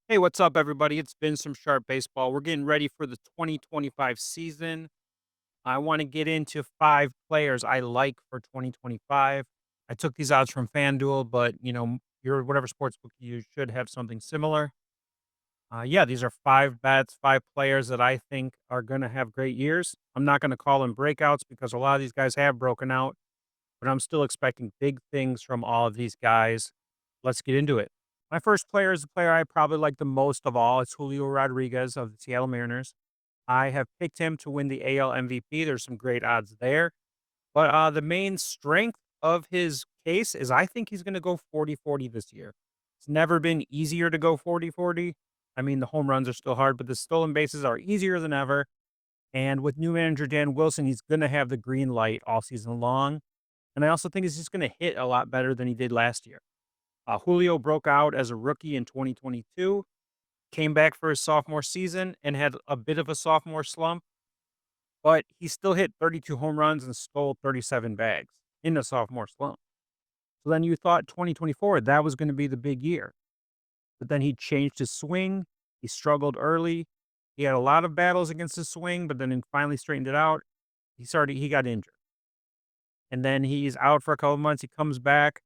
Hey, what's up, everybody? It's been some sharp baseball. We're getting ready for the 2025 season. I want to get into five players I like for 2025. I took these odds from FanDuel, but your whatever sports book you use should have something similar. Yeah, these are five bets, five players that I think are going to have great years. I'm not going to call them breakouts because a lot of these guys have broken out, but I'm still expecting big things from all of these guys. Let's get into it. My first player is the player I probably like the most of all. It's Julio Rodriguez of the Seattle Mariners. I have picked him to win the AL MVP. There's some great odds there. But the main strength of his case is I think he's going to go 40-40 this year. It's never been easier to go 40-40. I mean, the home runs are still hard, but the stolen bases are easier than ever. And with new manager Dan Wilson, he's going to have the green light all season long. And I also think he's just going to hit a lot better than he did last year. Julio broke out as a rookie in 2022, came back for his sophomore season and had a bit of a sophomore slump, but he still hit 32 home runs and stole 37 bags in the sophomore slump. So then you thought 2024, that was going to be the big year. But then he changed his swing. He struggled early. He had a lot of battles against his swing, but then he finally straightened it out. He got injured. And then he's out for a couple of months. He comes back.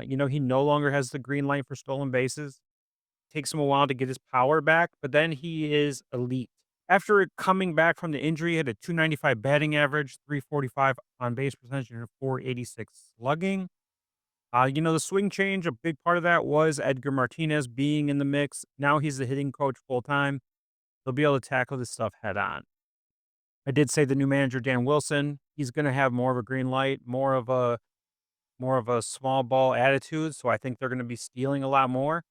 He no longer has the green light for stolen bases. Takes him a while to get his power back, but then he is elite. After coming back from the injury, he had a 295 batting average, 345 on base percentage, and a 486 slugging. The swing change, a big part of that was Edgar Martinez being in the mix. Now he's the hitting coach full time. He'll be able to tackle this stuff head on. I did say the new manager, Dan Wilson, he's going to have more of a green light, more of a small ball attitude. So I think they're going to be stealing a lot more.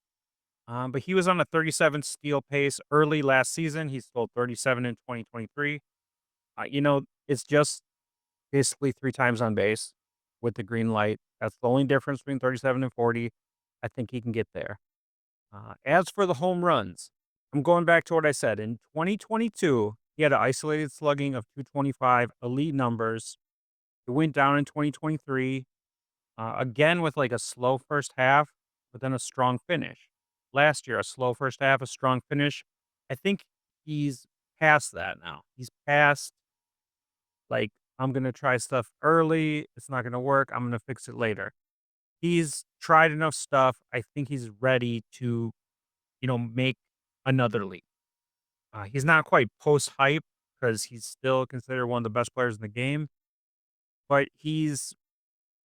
But he was on a 37 steal pace early last season. He stole 37 in 2023. It's just basically three times on base with the green light. That's the only difference between 37 and 40. I think he can get there. As for the home runs, I'm going back to what I said. In 2022, he had an isolated slugging of 225, elite numbers. It went down in 2023, again with like a slow first half, but then a strong finish. Last year, a slow first half, a strong finish. I think he's past that now. He's past, like, I'm going to try stuff early. It's not going to work. I'm going to fix it later. He's tried enough stuff. I think he's ready to, make another leap. He's not quite post hype because he's still considered one of the best players in the game, but he's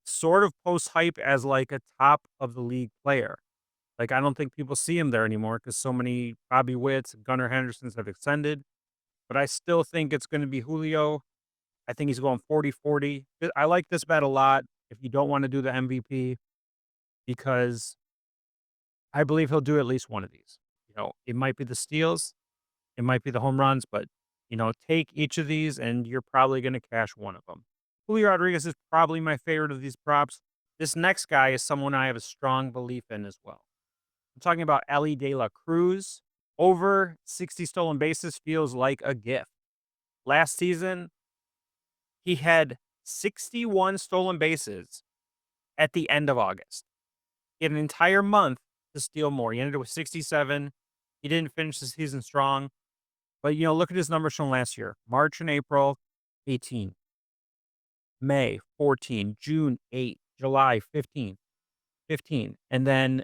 sort of post hype as like a top of the league player. Like, I don't think people see him there anymore because so many Bobby Witts and Gunnar Hendersons have extended, but I still think it's gonna be Julio. I think he's going 40-40. I like this bet a lot if you don't wanna do the MVP because I believe he'll do at least one of these. It might be the steals, it might be the home runs, but, take each of these and you're probably gonna cash one of them. Julio Rodriguez is probably my favorite of these props. This next guy is someone I have a strong belief in as well. I'm talking about Elly De La Cruz. Over 60 stolen bases feels like a gift. Last season, he had 61 stolen bases at the end of August. He had an entire month to steal more. He ended with 67. He didn't finish the season strong. But, look at his numbers from last year. March and April, 18. May, 14. June, 8. July, 15. 15. And then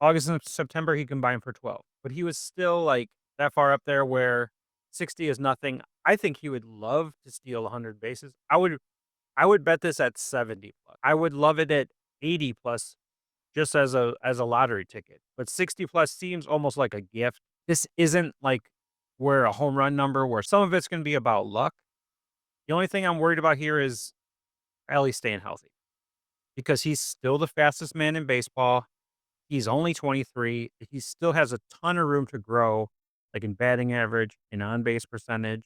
August and September, he combined for 12, but he was still, like, that far up there where 60 is nothing. I think he would love to steal 100 bases. I would bet this at 70 plus. I would love it at 80 plus just as a lottery ticket, but 60 plus seems almost like a gift. This isn't like where a home run number where some of it's gonna be about luck. The only thing I'm worried about here is Ellie staying healthy because he's still the fastest man in baseball. He's only 23. He still has a ton of room to grow, like in batting average and on base percentage.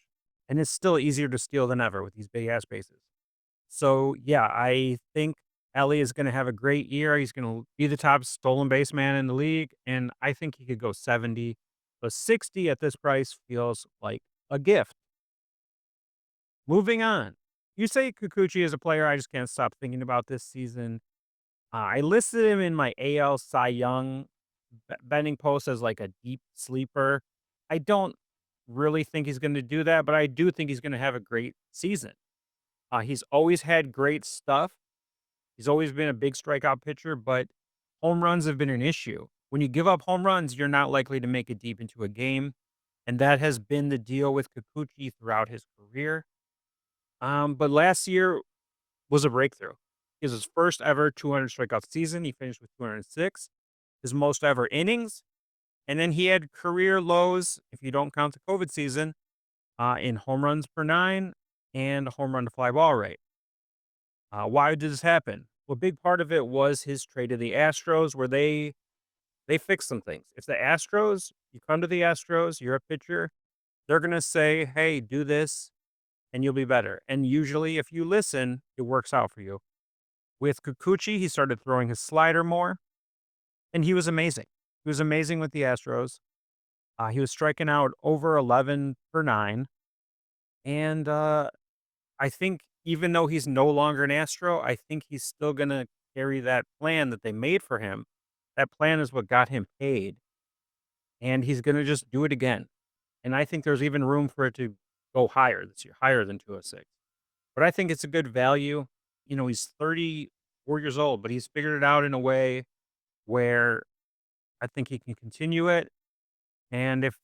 And it's still easier to steal than ever with these big ass bases. So, yeah, I think Ellie is going to have a great year. He's going to be the top stolen base man in the league. And I think he could go 70. But 60 at this price feels like a gift. Moving on. Yusei Kikuchi is a player I just can't stop thinking about this season. I listed him in my AL Cy Young Bending post as like a deep sleeper. I don't really think he's going to do that, but I do think he's going to have a great season. He's always had great stuff. He's always been a big strikeout pitcher, but home runs have been an issue. When you give up home runs, you're not likely to make it deep into a game. And that has been the deal with Kikuchi throughout his career. But last year was a breakthrough. It was his first ever 200 strikeout season. He finished with 206, his most ever innings. And then he had career lows, if you don't count the COVID season, in home runs per nine and home run to fly ball rate. Why did this happen? Well, a big part of it was his trade to the Astros, where they fixed some things. If the Astros, you come to the Astros, you're a pitcher, they're gonna say, "Hey, do this, and you'll be better." And usually, if you listen, it works out for you. With Kikuchi, he started throwing his slider more, and he was amazing. He was amazing with the Astros. He was striking out over 11 per nine, and I think even though he's no longer an Astro, I think he's still gonna carry that plan that they made for him. That plan is what got him paid, and he's gonna just do it again. And I think there's even room for it to go higher this year, higher than 206. But I think it's a good value. You know, he's 34 years old, but he's figured it out in a way where I think he can continue it. And if,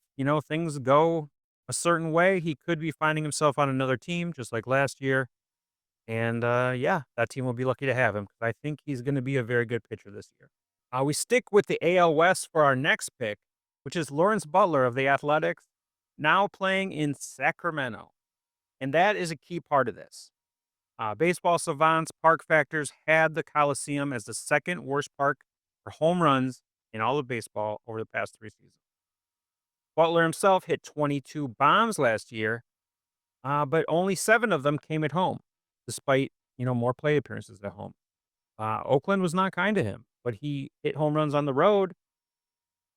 things go a certain way, he could be finding himself on another team just like last year. And yeah, that team will be lucky to have him because I think he's going to be a very good pitcher this year. We stick with the AL West for our next pick, which is Lawrence Butler of the Athletics, now playing in Sacramento. And that is a key part of this. Baseball savants, Park Factors had the Coliseum as the second worst park for home runs in all of baseball over the past 3 seasons. Butler himself hit 22 bombs last year, but only 7 of them came at home, despite, more plate appearances at home. Oakland was not kind to him, but he hit home runs on the road,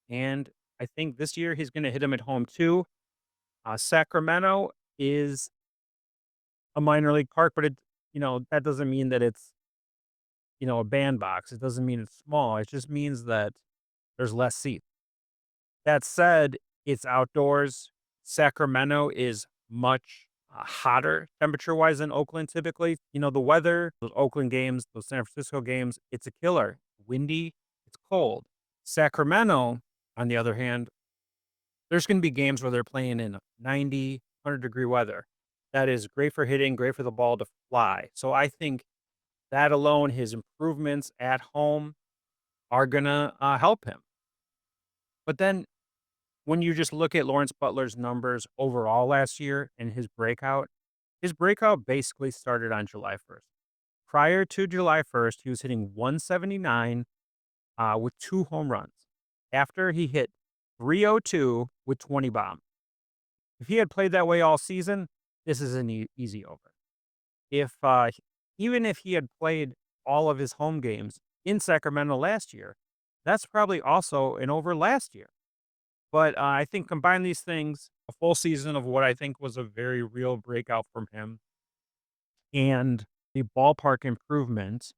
and I think this year he's going to hit them at home too. Sacramento is a minor league park, but that doesn't mean that it's, a bandbox. It doesn't mean it's small. It just means that there's less seats. That said, it's outdoors. Sacramento is much hotter temperature wise than Oakland typically. The weather, those Oakland games, those San Francisco games, it's a killer. Windy, it's cold. Sacramento, on the other hand, there's going to be games where they're playing in 90, 100-degree weather. That is great for hitting, great for the ball to fly. So I think that alone, his improvements at home are going to help him. But then when you just look at Lawrence Butler's numbers overall last year and his breakout basically started on July 1st. Prior to July 1st, he was hitting 179 with 2 home runs. After he hit 302 with 20 bombs. If he had played that way all season, this is an easy over. If even if he had played all of his home games in Sacramento last year, that's probably also an over last year. But I think combine these things, a full season of what I think was a very real breakout from him and the ballpark improvement.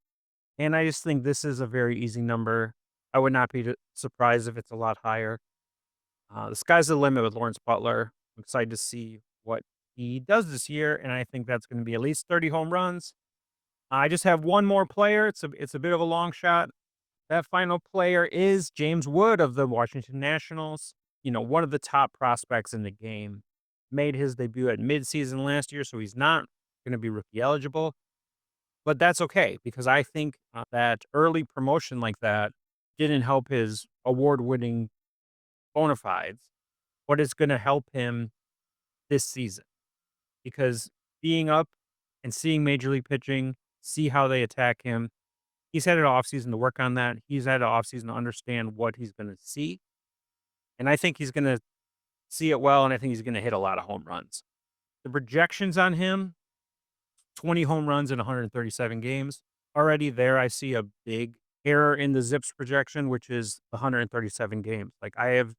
And I just think this is a very easy number. I would not be surprised if it's a lot higher. The sky's the limit with Lawrence Butler. I'm excited to see what he does this year, and I think that's going to be at least 30 home runs. I just have one more player. It's a bit of a long shot. That final player is James Wood of the Washington Nationals. One of the top prospects in the game. Made his debut at midseason last year, so he's not going to be rookie eligible. But that's okay because I think that early promotion like that didn't help his award-winning bona fides, but it's going to help him this season because being up and seeing major league pitching, see how they attack him. He's had an offseason to work on that. He's had an offseason to understand what he's going to see. And I think he's going to see it well, and I think he's going to hit a lot of home runs. The projections on him 20 home runs in 137 games. Already there, I see a big error in the Zips projection, which is 137 games. Like, I have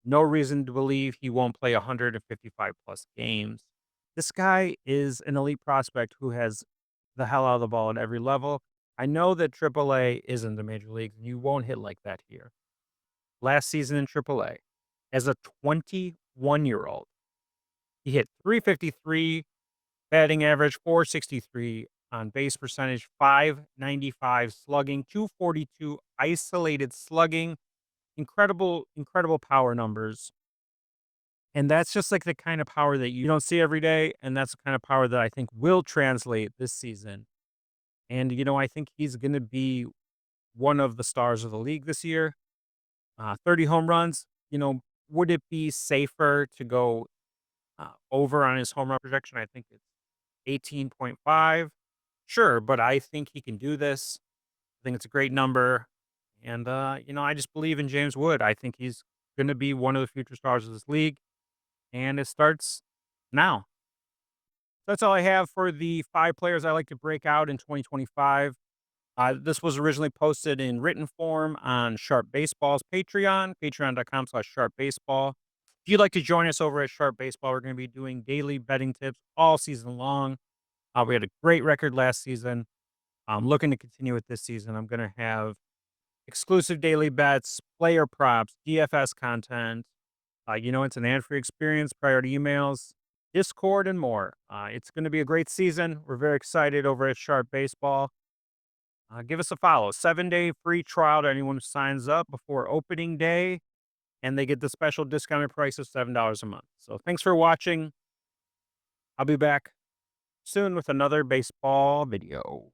no reason to believe he won't play 155 plus games. This guy is an elite prospect who has the hell out of the ball at every level. I know that AAA isn't the major leagues, and you won't hit like that here. last season in AAA as a 21-year-old. He hit 353 batting average, 463 on base percentage, 595 slugging, 242 isolated slugging. Incredible power numbers. And that's just like the kind of power that you don't see every day. And that's the kind of power that I think will translate this season. And, I think he's going to be one of the stars of the league this year. 30 home runs. Would it be safer to go over on his home run projection? I think it's 18.5. Sure, but I think he can do this. I think it's a great number. And, I just believe in James Wood. I think he's going to be one of the future stars of this league. And it starts now. That's all I have for the 5 players I like to break out in 2025. This was originally posted in written form on Sharp Baseball's Patreon, patreon.com/sharpbaseball. If you'd like to join us over at Sharp Baseball, we're going to be doing daily betting tips all season long. We had a great record last season. I'm looking to continue it this season. I'm going to have exclusive daily bets, player props, DFS content. It's an ad-free experience, priority emails, Discord, and more. It's going to be a great season. We're very excited over at Sharp Baseball. Give us a follow. 7-day free trial to anyone who signs up before opening day, and they get the special discounted price of $7 a month. So thanks for watching. I'll be back soon with another baseball video.